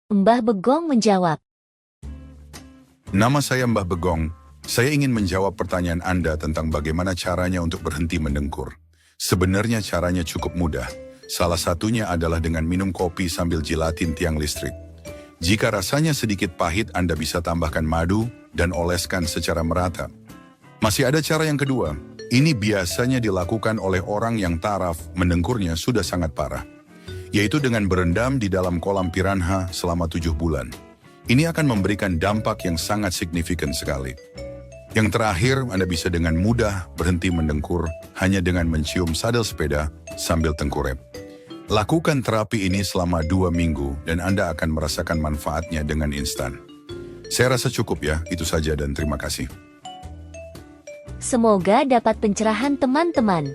Mbah Begong menjawab. Nama saya Mbah Begong. Saya ingin menjawab pertanyaan Anda tentang bagaimana caranya untuk berhenti mendengkur. Sebenarnya caranya cukup mudah. Salah satunya adalah dengan minum kopi sambil jilatin tiang listrik. Jika rasanya sedikit pahit, Anda bisa tambahkan madu dan oleskan secara merata. Masih ada cara yang kedua. Ini biasanya dilakukan oleh orang yang taraf mendengkurnya sudah sangat parah, yaitu dengan berendam di dalam kolam piranha selama 7 bulan. Ini akan memberikan dampak yang sangat signifikan sekali. Yang terakhir, Anda bisa dengan mudah berhenti mendengkur hanya dengan mencium sadel sepeda sambil tengkurap. Lakukan terapi ini selama 2 minggu dan Anda akan merasakan manfaatnya dengan instan. Saya rasa cukup ya, itu saja dan terima kasih. Semoga dapat pencerahan teman-teman.